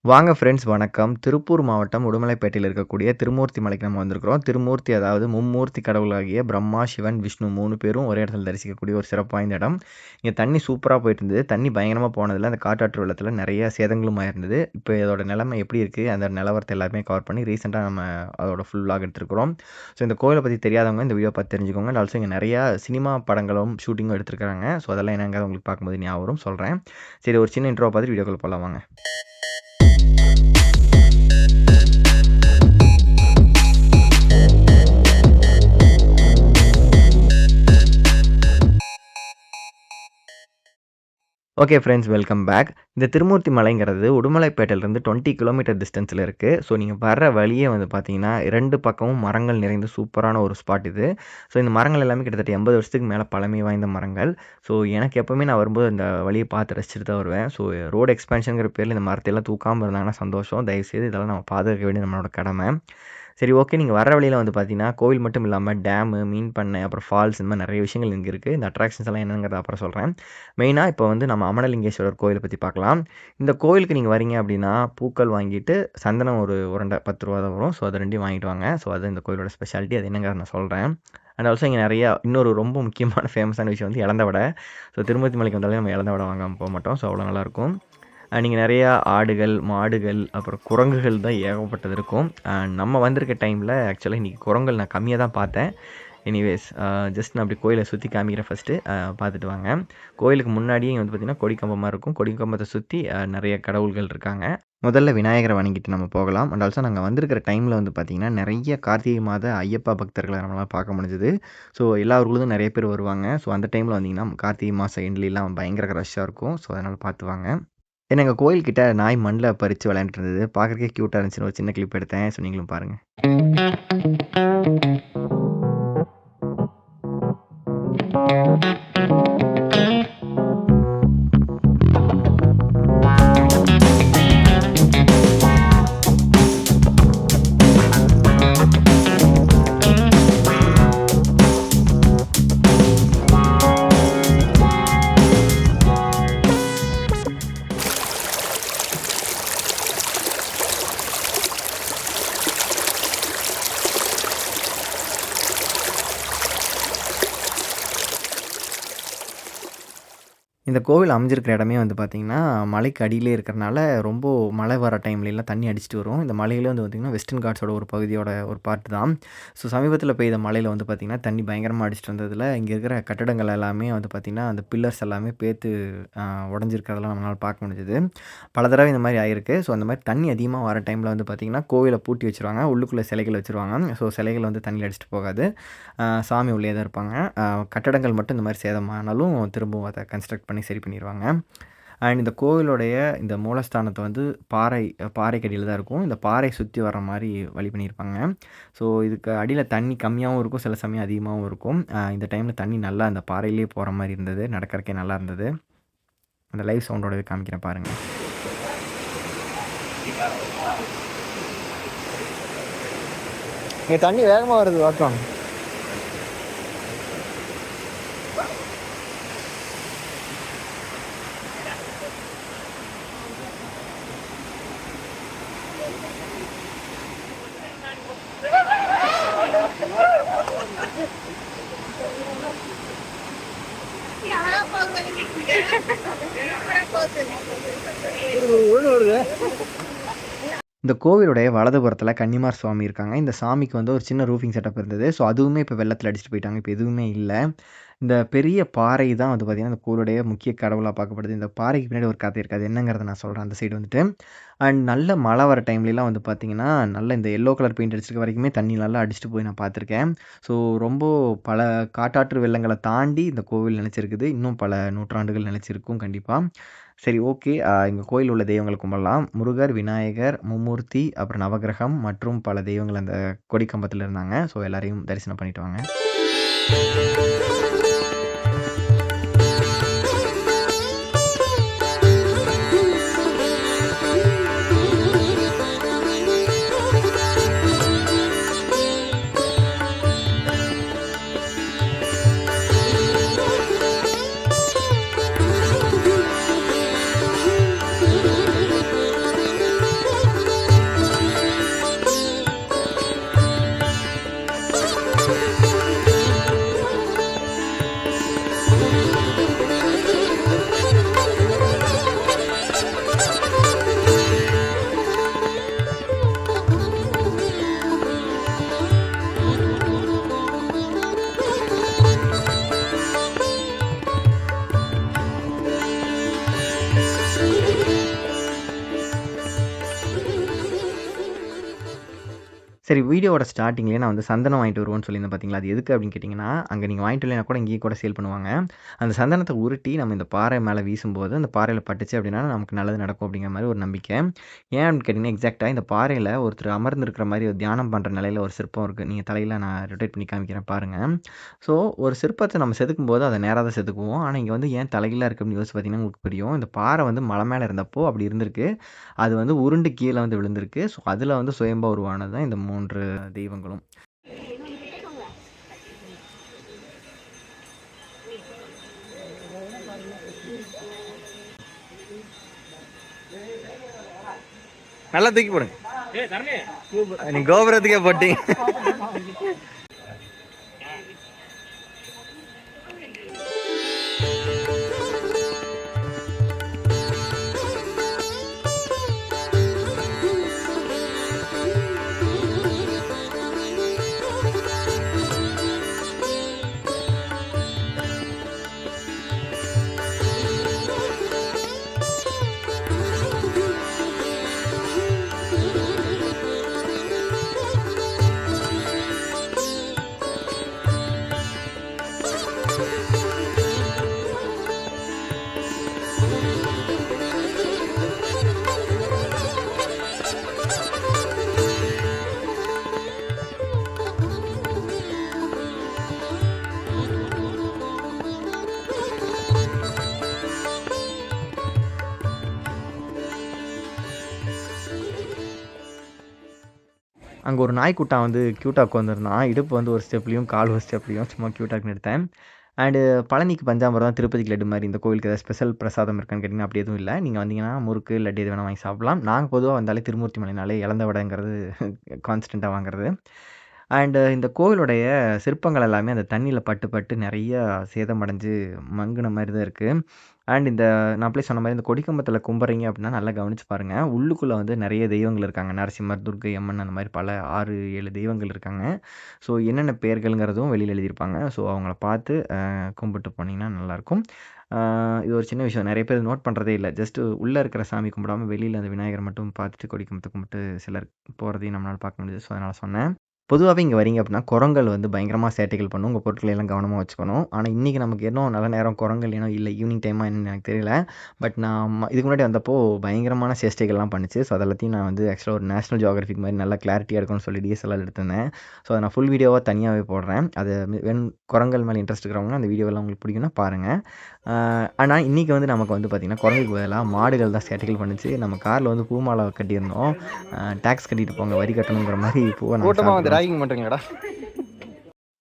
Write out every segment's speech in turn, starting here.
வாங்க ஃப்ரெண்ட்ஸ் வணக்கம். திருப்பூர் மாவட்டம் உடுமலைப்பேட்டையில இருக்கக்கூடிய திருமூர்த்தி மலைக்கு நம்ம வந்திருக்கிறோம். திருமூர்த்தி அதாவது மும்மூர்த்தி கடவுளாகிய பிரம்மா, சிவன், விஷ்ணு 3 பேரும் ஒரே இடத்துல தரிசிக்கக்கூடிய ஒரு சிறப்பு வாய்ந்த இடம். இங்க தண்ணி சூப்பரா போயிட்டு இருந்தது. தண்ணி பயங்கரமா போனதுல அந்த காட்டாற்று வெள்ளத்துல நெறைய சேதங்களும் ஆயிருந்தது. இப்ப இதோட நிலைமை எப்படி இருக்கு? அந்த நிலவரத்த எல்லாமே கவர் பண்ணி ரீசென்ட்டா நம்ம அதோட ஃபுல் விளாக் எடுத்திருக்கிறோம். ஸோ இந்த கோயில பத்தி தெரியாதவங்க இந்த வீடியோ பார்த்து தெரிஞ்சுக்கோங்க. அண்ட் ஆல்சோ இங்க நெறைய சினிமா படங்களும், ஷூட்டிங்கும் எடுத்திருக்காங்க. ஸோ அதெல்லாம் என்னங்கிறத உங்களுக்கு பார்க்கும்போது ஞாபகம் வரும் சொல்றேன். சரி ஒரு சின்ன இன்ட்ரோவ பார்த்துட்டு வீடியோக்குள்ள போலாம் வாங்க. Okay friends welcome back. இந்த திருமூர்த்தி மலைங்கிறது உடுமலைப்பேட்டையிலேருந்து 20 கிலோமீட்டர் டிஸ்டன்ஸில் இருக்குது. ஸோ நீங்கள் வர்ற வழியே வந்து பார்த்தீங்கன்னா 2 பக்கமும் மரங்கள் நிறைந்த சூப்பரான ஒரு ஸ்பாட் இது. ஸோ இந்த மரங்கள் எல்லாமே கிட்டத்தட்ட 80 வருஷத்துக்கு மேலே பழமை வாய்ந்த மரங்கள். ஸோ எனக்கு எப்போவுமே நான் வரும்போது இந்த வழியை பார்த்து ரசிச்சுட்டு தான் வருவேன். ஸோ ரோடு எக்ஸ்பேன்ஷனுங்கிற பேரில் இந்த மரத்தையெல்லாம் தூக்காமல் இருந்தாங்கன்னா சந்தோஷம். தயவுசெய்து இதெல்லாம் நம்ம பாதுகாக்க வேண்டியது நம்மளோட கடமை. சரி ஓகே. நீங்கள் வர வழியில் வந்து பார்த்தீங்கன்னா கோவில் மட்டும் இல்லாமல் டேமு, மீன் பண்ணை, அப்புறம் ஃபால்ஸ் இந்த மாதிரி நிறைய விஷயங்கள் இங்கே இருக்குது. இந்த அட்ராக்ஷன்ஸ் எல்லாம் என்னங்கிறத அப்புறம் சொல்கிறேன். மெயினாக இப்போ வந்து நம்ம அமனலிங்கேஸ்வரர் கோயிலை பற்றி பார்க்கலாம். இந்த கோயிலுக்கு நீங்கள் வரீங்க அப்படின்னா பூக்கள் வாங்கிட்டு சந்தனம் ஒரு உருண்டை ₹10 தான் வரும். ஸோ அது 2யும் வாங்கிட்டு வாங்க. ஸோ அது இந்த கோயிலோட ஸ்பெஷாலிட்டி. அது என்னங்கிறத நான் சொல்கிறேன். அண்ட் ஆல்சோ இங்கே நிறையா இன்னொரு ரொம்ப முக்கியமான ஃபேமஸான விஷயம் வந்து இலந்த வடை. ஸோ திருமூர்த்தி மலைக்கு வந்தாலே நம்ம இலந்த வடை வாங்காமல் போக மாட்டோம். ஸோ அவ்வளோ நல்லாயிருக்கும். நீங்கள் நிறையா ஆடுகள், மாடுகள், அப்புறம் குரங்குகள் தான் ஏகப்பட்டது இருக்கும். நம்ம வந்திருக்க டைமில் ஆக்சுவலாக இன்றைக்கி குரங்குகள் நான் கம்மியாக தான் பார்த்தேன். எனிவேஸ் ஜஸ்ட் நான் அப்படி கோயிலை சுற்றி காமிக்கிறேன் ஃபஸ்ட்டு. பார்த்துட்டு வாங்க. கோயிலுக்கு முன்னாடியே இங்கே வந்து பார்த்திங்கன்னா கொடிக்கம்பமாக இருக்கும். கொடிக்கம்பத்தை சுற்றி நிறைய கடவுள்கள் இருக்காங்க. முதல்ல விநாயகரை வணங்கிட்டு நம்ம போகலாம். அண்ட் ஆல்சோ நாங்கள் வந்திருக்கிற டைமில் வந்து பார்த்திங்கன்னா நிறைய கார்த்திகை மாத ஐயப்பா பக்தர்களை நம்மளால் பார்க்க முடிஞ்சுது. ஸோ எல்லா ஊர்களும் நிறைய பேர் வருவாங்க. ஸோ அந்த டைமில் வந்தீங்கன்னா கார்த்திகை மாதம் எண்ட்லாம் பயங்கர ரஷ்ஷாக இருக்கும். ஸோ அதனால் பார்த்து வாங்க. ஏன்னா எங்கள் கோயில்கிட்ட நாய் மண்ணில் பறித்து விளையாண்டுட்டு இருந்தது. பார்க்குறக்கே க்யூட்டாக இருந்துச்சுன்னு ஒரு சின்ன கிளிப் எடுத்தேன். ஸோ நீங்களும் பாருங்கள். இந்த கோவில் அமைஞ்சிருக்கிற இடமே வந்து பார்த்திங்கன்னா, மலைக்கு அடியிலே இருக்கிறனால ரொம்ப மழை வர டைம்லலாம் தண்ணி அடிச்சுட்டு வரும். இந்த மலையிலே வந்து பார்த்திங்கன்னா, வெஸ்டர்ன் காட்ஸோட ஒரு பகுதியோட ஒரு பார்ட் தான். ஸோ சமீபத்தில பெய்த மழையில வந்து பார்த்திங்கன்னா, தண்ணி பயங்கரமாக அடிச்சுட்டு வந்ததில இங்கே இருக்கிற கட்டடங்கள் எல்லாமே வந்து பார்த்திங்கன்னா, அந்த பில்லர்ஸ் எல்லாமே பேத்து உடஞ்சிருக்கிறதெல்லாம் நம்மளால பார்க்க முடிஞ்சுது. பல தடவை இந்த மாதிரி ஆயிருக்கு. ஸோ அந்த மாதிரி தண்ணி அதிகமாக வர டைமில் வந்து பார்த்திங்கன்னா, கோவிலை பூட்டி வச்சுருவாங்க. உள்ளுக்குள்ளே சிலைகள் வச்சுருவாங்க. ஸோ சிலைகள் வந்து தண்ணியில் அடிச்சுட்டு போகாது. சாமி உள்ளே தான் இருப்பாங்க. கட்டடங்கள் மட்டும் இந்த மாதிரி சேதமானாலும் திரும்பவும் அதை கன்ஸ்ட்ரக்ட் பண்ணி சரி பண்ணிடுவாங்க. அண்ட் இந்த கோவிலுடைய இந்த மூலஸ்தானத்தை வந்து பாறைக்கடியில் தான் இருக்கும். இந்த பாறை சுற்றி வர்ற மாதிரி வழி பண்ணியிருப்பாங்க. ஸோ இதுக்கு அடியில் தண்ணி கம்மியாகவும் இருக்கும், சில சமயம் அதிகமாகவும் இருக்கும். இந்த டைமில் தண்ணி நல்லா அந்த பாறையிலே போகிற மாதிரி இருந்தது. நடக்கிறக்கே நல்லா இருந்தது. அந்த லைவ் சவுண்டோடவே காமிக்கிறேன் பாருங்கள். இங்கே தண்ணி வேகமாக வருது வாக்கம். இந்த கோவிலுடைய வலதுபுறத்தில் கன்னிமார் சுவாமி இருக்காங்க. இந்த சாமிக்கு வந்து ஒரு சின்ன ரூஃபிங் செட்டப் இருந்தது. ஸோ அதுவுமே இப்போ வெள்ளத்தில் அடிச்சுட்டு போயிட்டாங்க. இப்போ எதுவுமே இல்லை. இந்த பெரிய பாறை தான் வந்து பார்த்திங்கன்னா, இந்த கோவிலுடைய முக்கிய கடவுளாக பார்க்கப்படுது. இந்த பாறைக்கு பின்னாடி ஒரு கதை இருக்குது. அது என்னங்கிறத நான் சொல்கிறேன் அந்த சைடு வந்துட்டு. அண்ட் நல்ல மழை வர டைம்லலாம் வந்து பார்த்திங்கன்னா, நல்ல இந்த எல்லோ கலர் பெயிண்ட் அடிச்சிருக்க வரைக்குமே தண்ணி நல்லா அடிச்சுட்டு போய் நான் பார்த்துருக்கேன். ஸோ ரொம்ப பல காட்டாற்று வெள்ளங்களை தாண்டி இந்த கோவில் நிலைச்சிருக்குது. இன்னும் பல நூற்றாண்டுகள் நிலைச்சிருக்கும் கண்டிப்பாக. சரி ஓகே. எங்கள் கோயில் உள்ள தெய்வங்களை கும்பிடலாம். முருகர், விநாயகர், மும்மூர்த்தி, அப்புறம் நவகிரகம் மற்றும் பல தெய்வங்கள் அந்த கொடிக்கம்பத்தில் இருந்தாங்க. ஸோ எல்லாரையும் தரிசனம் பண்ணிட்டு வாங்க. சரி, வீடியோவோட ஸ்டார்ட்டிங்லேயே நான் வந்து சந்தனம் வாங்கிட்டு வருவோன்னு சொல்லியிருந்தேன் பார்த்தீங்களா? அது எதுக்கு அப்படின்னு கேட்டிங்கன்னா, அங்க நீங்க வாங்கிட்டு வரலைனா கூட இங்கேயே கூட சேல் பண்ணுவாங்க. அந்த சந்தனத்த உருட்டி நம்ம இந்த பாறை மேல வீசும்போது, அந்த பாறையில பட்டுச்சு அப்படின்னா, நமக்கு நல்லது நடக்கும் அப்படிங்கிற மாரி ஒரு நம்பிக்கை. ஏன் அப்படின்னு கேட்டிங்கன்னா, எக்ஸாக்ட்டா இந்த பாறையில ஒருத்தர் அமர்ந்திருக்கிற மாரி ஒரு தியானம் பண்ற நிலையில ஒரு சிற்பம் இருக்கு. நீங்க தலையில நான் ரொட்டேட் பண்ணி காமிக்கிறேன் பாருங்க. ஸோ, ஒரு சிற்பத்த நம்ம செதுக்கும்போது அத நேரா தான் செதுக்குவோம். ஆனா, இங்க வந்து ஏன் தலைகீழா இருக்கு அப்படின்னு யோசிச்சு பார்த்தீங்கன்னா, உங்களுக்கு புரியும். இந்த பாறை வந்து மலை மேல இருந்தப்போ அப்படி இருந்திருக்கு. அது வந்து உருண்டு கீழ வந்து விழுந்திருக்கு. ஸோ, அதுல வந்து சுயம்பா உருவானது தான் இந்த 3 தெய்வங்களும். நல்லா தூக்கி போடுங்க. நீங்க கோபுரத்துக்கே போட்டீங்க. அங்க ஒரு நாய்க்குட்டான் வந்து கியூட்டா உட்காந்துருந்தான். இடுப்பு வந்து ஒரு ஸ்டெப்லயும், கால் ஒரு ஸ்டெப்லயும் சும்மா கியூட்டாக்குன்னு எடுத்தேன். அண்டு பழனிக்கு பஞ்சாமிர்தம், திருப்பதிக்கு லட்டு மாரி இந்த கோவிலுக்கு ஏதாவது ஸ்பெஷல் பிரசாதம் இருக்கான்னு கேட்டிங்கன்னா, அப்படி எதுவும் இல்ல. நீங்க வந்தீங்கன்னா முறுக்கு, லட்டு எது வேணா வாங்கி சாப்பிடலாம். நாங்க பொதுவா வந்தாலே திருமூர்த்தி மலைனாலே இலந்த வடைங்கிறது கான்ஸ்டன்ட்டா வாங்குறது. அண்டு இந்த கோவிலுடைய சிற்பங்கள் எல்லாமே அந்த தண்ணீல பட்டு, பட்டு நெறைய சேதமடைஞ்சு மங்குன மாரி தான் இருக்கு. அண்ட் இந்த நான் அப்படியே சொன்ன மாரி இந்த கொடிக்கம்பத்தில கும்புறீங்க அப்படின்னா, நல்லா கவனிச்சு பாருங்க. உள்ளுக்குள்ள வந்து நெறைய தெய்வங்கள் இருக்காங்க. நரசிம்மர், துர்க்கை அம்மன் அந்த மாரி பல 6, 7 தெய்வங்கள் இருக்காங்க. ஸோ என்னென்ன பெயர்கள்ங்கிறதும் வெளியில எழுதியிருப்பாங்க. ஸோ அவங்கள பார்த்து கும்பிட்டு போனீங்கன்னா நல்லாயிருக்கும். அ இது ஒரு சின்ன விஷயம். நெறைய பேர் நோட் பண்றதே இல்ல. ஜஸ்ட் உள்ள இருக்கிற சாமி கும்பிடாம வெளியில அந்த விநாயகர மட்டும் பார்த்துட்டு கொடிக்கம்பத்த கும்பிட்டு சிலர் போறதையும் நம்மளால பார்க்க முடியுது. ஸோ அதனால சொன்னேன். பொதுவாவே இங்க வரீங்க அப்படின்னா, குரங்குகள் வந்து பயங்கரமா சேட்டைகள் பண்ணும். உங்க பொருட்கள எல்லாம் கவனமா வச்சுக்கணும். ஆனா, இன்னைக்கு நமக்கு இன்னும் நல்ல நேரம் குரங்குகள் ஏனோ இல்ல. ஈவினிங் டைமா என்னன்னு எனக்கு தெரியல. பட் நான் இதுக்கு முன்னாடி வந்தப்போ பயங்கரமான சேஷ்டைகள்லாம் பண்ணுச்சு. ஸோ, அது எல்லாத்தையும் நான் வந்து ஆக்சுவலா ஒரு நேஷனல் ஜியோகிராஃபிக் மாரி நல்லா கிளாரிட்டியா இருக்கும்னு சொல்லி டிஎஸ்எல்ஆர் எடுத்திருந்தேன். ஸோ, அத நான் ஃபுல் வீடியோவா தனியாவே போடுறேன். அது குரங்குகள் மேல இன்ட்ரெஸ்ட் இருக்கிறவங்க அந்த வீடியோவெல்லாம் உங்களுக்கு பிடிக்கும்னா பாருங்க. ஆனா, இன்னைக்கு வந்து நமக்கு வந்து பார்த்தீங்கன்னா, குரங்குக்கு பதிலா மாடுகள் தான் சேட்டைகள் பண்ணுச்சு. நம்ம கார்ல வந்து பூ மாலை கட்டியிருந்தோம். டாக்ஸ் கட்டிட்டு போங்க, வரி கட்டணுங்கிற மாரி பூவ நாங்க கூட்டமா வந்து சாப்பிட்றோம். ராகிங் பண்றீங்களாடா?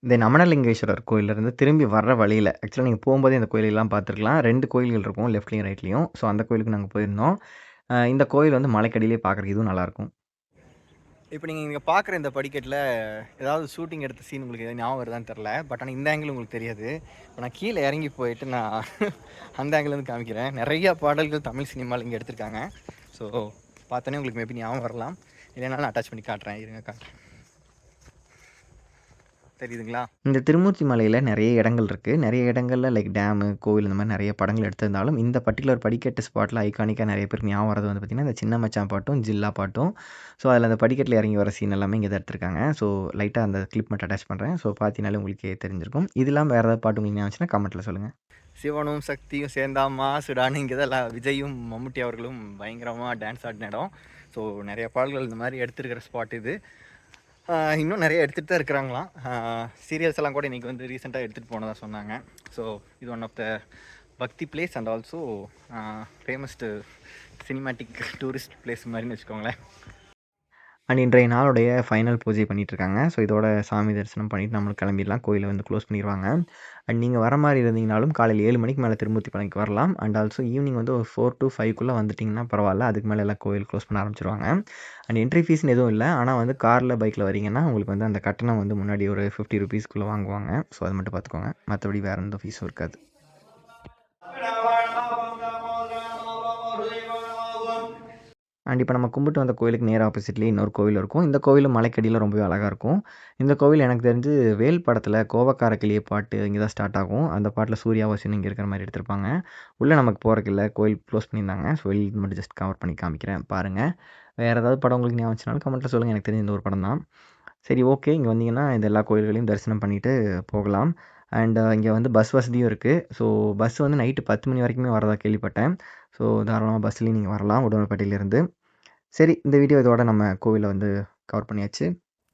தென் அமனலிங்கேஸ்வரர் கோயிலிருந்து திரும்பி வர்ற வழியில, ஆக்சுவலா நீங்க போம்போதே இந்த கோயிலெல்லாம் பார்த்துருக்கலாம். 2 கோயில்கள் இருக்கும். லெஃப்ட்லயும், ரைட்லயும். ஸோ, அந்த கோயிலுக்கு நாங்க போயிருந்தோம். இந்த கோயில் வந்து மலைக்கடியிலேயே பார்க்குறதுக்கு இதுவும் நல்லாயிருக்கும். இப்போ நீங்க இங்க பார்க்குற இந்த படிக்கட்டில ஏதாவது ஷூட்டிங் எடுத்த சீன் உங்களுக்கு எதாவது ஞாபகம் வருதான்னு தெரில. பட் ஆனா இந்த ஆங்கிள் உங்களுக்கு தெரியாது. இப்போ நான் கீழ இறங்கி போயிட்டு நான் அந்த ஆங்கிள்லேருந்து காமிக்கிறேன். நெறைய பாடல்கள் தமிழ் சினிமால இங்க எடுத்திருக்காங்க. ஸோ பார்த்தோன்னே உங்களுக்கு மேபி ஞாபகம் வரலாம். இல்லைனாலும் அட்டாச் பண்ணி காட்டுறேன். இருங்க காட்டுறேன். தெரியுதுங்களா? இந்த திருமூர்த்தி மலையில நெறைய இடங்கள் இருக்கு. நெறைய இடங்கள்ல லைக் டேமு, கோவில் இந்த மாரி நெறைய படங்கள் எடுத்திருந்தாலும், இந்த பர்ட்டிகுலர் படிக்கட்டு ஸ்பாட்ல ஐகானிக்கா நெறைய பேருக்கு ஞாபகம் வரது வந்து பார்த்தீங்கன்னா, இந்த சின்ன மச்சான் பாட்டும், ஜில்லா பாட்டும். ஸோ, அதில அந்த படிக்கட்டில இறங்கி வர சீன் எல்லாமே இங்க தான் எடுத்திருக்காங்க. ஸோ, லைட்டா அந்த கிளிப் மட்டும் அட்டாச் பண்றேன். ஸோ, பார்த்தீங்கனாலே உங்களுக்கே தெரிஞ்சிருக்கும். இது இல்லாம வேற ஏதாவது பாட்டு உங்களுக்கு ஞாபகம் வந்துச்சுன்னா கமெண்ட்ல சொல்லுங்க. சிவனும் சக்தியும் சேர்ந்தா மாசுடான்னு இங்கே தான் விஜயும் மம்முட்டி அவர்களும் பயங்கரமாக டான்ஸ் ஆடின இடம். ஸோ நிறைய பாடல்கள் இந்த மாதிரி எடுத்துருக்கிற ஸ்பாட் இது. இன்னும் நிறைய எடுத்துகிட்டு தான் இருக்கிறாங்களாம். சீரியல்ஸ் எல்லாம் கூட இன்றைக்கி வந்து ரீசெண்டாக எடுத்துகிட்டு போனதாக சொன்னாங்க. ஸோ இது ஒன் ஆஃப் த பக்தி place and also ஃபேமஸ்டு cinematic tourist place மாதிரின்னு வச்சுக்கோங்களேன். அண்ட் இன்றைய நாளுடைய ஃபைனல் பூஜை பண்ணிகிட்ருக்காங்க. ஸோ, இதோட சாமி தரிசனம் பண்ணிவிட்டு நம்மளும் கிளம்பிடலாம். கோயிலை வந்து க்ளோஸ் பண்ணிடுவாங்க. அண்ட் நீங்கள் வர மாதிரி இருந்தீங்கனாலும் காலையில் 7 மணிக்கு மேலே திருமூர்த்தி மலைக்கு வரலாம். அண்ட் ஆல்சோ ஈவினிங் வந்து ஒரு 4 to 5க்குள்ளே வந்துட்டிங்கன்னா பரவாயில்ல. அதுக்கு மேலே எல்லாம் கோயில் க்ளோஸ் பண்ண ஆரம்பிச்சிருவாங்க. அண்ட் என்ட்ரி ஃபீஸ்னு எதுவும் இல்லை. ஆனால் வந்து காரில் பைக்கில் வரீங்கன்னா உங்களுக்கு வந்து அந்த கட்டணம் வந்து முன்னாடி ஒரு 50 ருபீஸ்க்குள்ளே வாங்குவாங்க. ஸோ, அது மட்டும் பார்த்துக்கோங்க. மற்றபடி வேறு எந்த ஃபீஸும் இருக்காது. அண்ட் இப்போ நம்ம கும்பிட்டு வந்த கோயிலுக்கு நேர் ஆப்போசிட்லேயே இன்னொரு கோவில் இருக்கும். இந்த கோவிலும் மலைக்கடியில் ரொம்பவே அழகாக இருக்கும். இந்த கோவில் எனக்கு தெரிஞ்சு வேல் படத்தில் கோவக்கார கிளிய பாட்டு இங்கே தான் ஸ்டார்ட் ஆகும். அந்த பாட்டில் சூர்யாவாசின்னு இங்கே இருக்கிற மாதிரி எடுத்திருப்பாங்க. உள்ளே நமக்கு போகிறக்கு இல்லை, கோயில் க்ளோஸ் பண்ணியிருந்தாங்க. ஸோ வெளியில் மட்டும் ஜஸ்ட் கவர் பண்ணி காமிக்கிறேன் பாருங்கள். வேறு ஏதாவது படம் உங்களுக்கு ஞாபகம் வந்துச்சுனாலும் கமெண்ட்டில் சொல்லுங்கள். எனக்கு தெரிஞ்ச இந்த ஒரு படம் தான். சரி ஓகே. இங்க வந்தீங்கன்னா, இந்த எல்லா கோயில்களையும் தரிசனம் பண்ணிட்டு போகலாம். அண்ட் இங்க வந்து பஸ் வசதியும் இருக்கு. ஸோ பஸ் வந்து நைட்டு 10 மணி வரைக்குமே வரதா கேள்விப்பட்டேன். ஸோ தாராளமா பஸ்லயும் நீங்க வரலாம் உடுமலைப்பேட்டையிலேருந்து. சரி இந்த வீடியோ இதோட நம்ம கோவில வந்து கவர் பண்ணியாச்சு.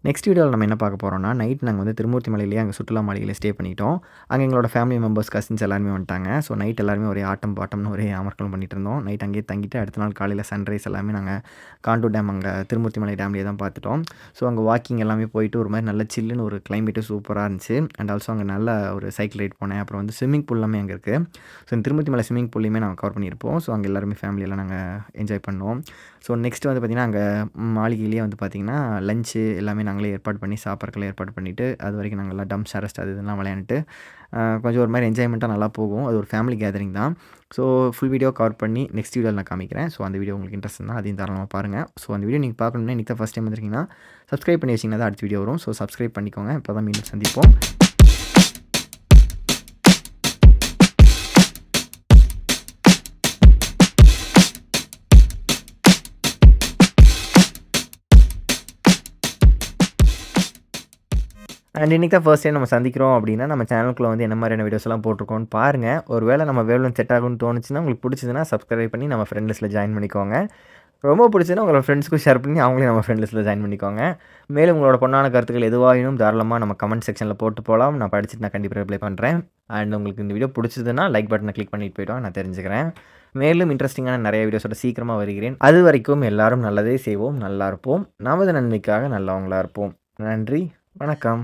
நெக்ஸ்ட் வீடியோவில் நம்ம என்ன பார்க்க போகிறோம்னா, நைட் நாங்கள் வந்து திருமூர்த்தி மலையிலேயே அங்கே சுற்றுலா மாளிகையில் ஸ்டே பண்ணிட்டோம். அங்கே எங்களோட ஃபேமிலி மெம்பர்ஸ், கசின்ஸ் எல்லாருமே வந்துட்டாங்க. ஸோ நைட் எல்லாருமே ஒரே ஆட்டம் பாட்டம்னு ஒரே அமர்க்களம் பண்ணிட்டு இருந்தோம். நைட் அங்கேயே தங்கிட்டு அடுத்த நாள் காலையில் சன்ரைஸ் எல்லாமே நாங்கள் காண்டூர் டேம் அங்கே திருமூர்த்தி மலை டேம்லேயே தான் பார்த்துட்டோம். ஸோ அங்கே வாக்கிங் எல்லாமே போயிட்டு ஒரு மாதிரி நல்ல சில்லுன்னு ஒரு கிளைமேட்டு சூப்பராக இருந்துச்சு. அண்ட் ஆல்சோ அங்கே நல்ல ஒரு சைக்கிள் ரைட் போனேன். அப்புறம் வந்து ஸ்விம்மிங் பூல் எல்லாமே அங்கே இருக்குது. ஸோ இந்த திருமூர்த்தி மலை ஸ்விம்மிங் பூல்லையுமே நாங்கள் கவர் பண்ணியிருப்போம். ஸோ அங்கே எல்லாருமே ஃபேமிலியெல்லாம் நாங்கள் என்ஜாய் பண்ணோம். ஸோ நெக்ஸ்ட் வந்து பார்த்திங்கன்னா, அங்கே மாளிகையிலேயே வந்து பார்த்திங்கன்னா லஞ்சு எல்லாமே நாங்களே ஏற்பாடு பண்ணி சாப்பிட்றதுக்கெல்லாம் ஏற்பாடு பண்ணிவிட்டு, அது வரைக்கும் நாங்கள் எல்லாம் டம்ப்ஸ் அரெஸ்ட் அது இதெல்லாம் விளையாண்டுட்டு கொஞ்சம் ஒரு மாதிரி என்ஜாய்மெண்ட்டாக நல்லா போகும். அது ஒரு ஃபேமிலி கேதரிங் தான். ஸோ ஃபுல் வீடியோ கவர் பண்ணி நெக்ஸ்ட் வீடியோவில் நான் காமிக்கிறேன். ஸோ அந்த வீடியோ உங்களுக்கு இன்ட்ரெஸ்ட் இருந்தால் அதையும் தாராளமாக பாருங்கள். ஸோ அந்த வீடியோ நீங்கள் பார்க்கணும்னா இன்றைக்கி தான் ஃபஸ்ட் டைம் வந்திருக்கீங்கன்னா சப்ஸ்கிரைப் பண்ணி வச்சிங்கன்னா தான் அடுத்த வீடியோ வரும். ஸோ சப்ஸ்கிரைப் பண்ணிக்கோங்க. இப்போ தான் மீண்டும் சந்திப்போம். அண்ட் இன்றைக்கி தான் ஃபர்ஸ்ட் டைம் நம்ம சந்திக்கிறோம் அப்படின்னா, நம்ம சேனலுக்குள்ள வந்து என்ன மாதிரியான வீடியோஸ்லாம் போட்டிருக்கோம்னு பாருங்கள். ஒரு வேளை நம்ம வேவ்லென்த் செட் ஆகும்னு தோணுச்சுன்னா, உங்களுக்கு பிடிச்சதுன்னா சப்ஸ்கிரைப் பண்ணி நம்ம ஃப்ரெண்ட் லிஸ்ட்டில் ஜாயின் பண்ணிக்கோங்க. ரொம்ப பிடிச்சதுன்னா உங்களோட ஃப்ரெண்ட்ஸ்க்கும் ஷேர் பண்ணி அவங்களையும் நம்ம ஃப்ரெண்ட் லிஸ்ட்டில் ஜாயின் பண்ணிக்கோங்க. மேலும் உங்களோட பொண்ணான கருத்துக்கள் எதுவாயினும் தாராளமாக நம்ம கமெண்ட் செக்ஷனில் போட்டு போகலாம். நான் படிச்சுட்டு நான் கண்டிப்பாக ரிப்ளை பண்ணுறேன். அண்ட் உங்களுக்கு இந்த வீடியோ பிடிச்சதுன்னா லைக் பட்டனை கிளிக் பண்ணிட்டு போய்ட்டு நான் தெரிஞ்சுக்கிறேன். மேலும் இன்ட்ரெஸ்டிங்கான நிறைய வீடியோஸோட சீக்கிரமாக வருகிறேன். அது வரைக்கும் எல்லாரும் நல்லதே செய்வோம், நல்லா இருப்போம். நமது நன்மைக்காக நல்லவங்களாக இருப்போம். நன்றி, வணக்கம்.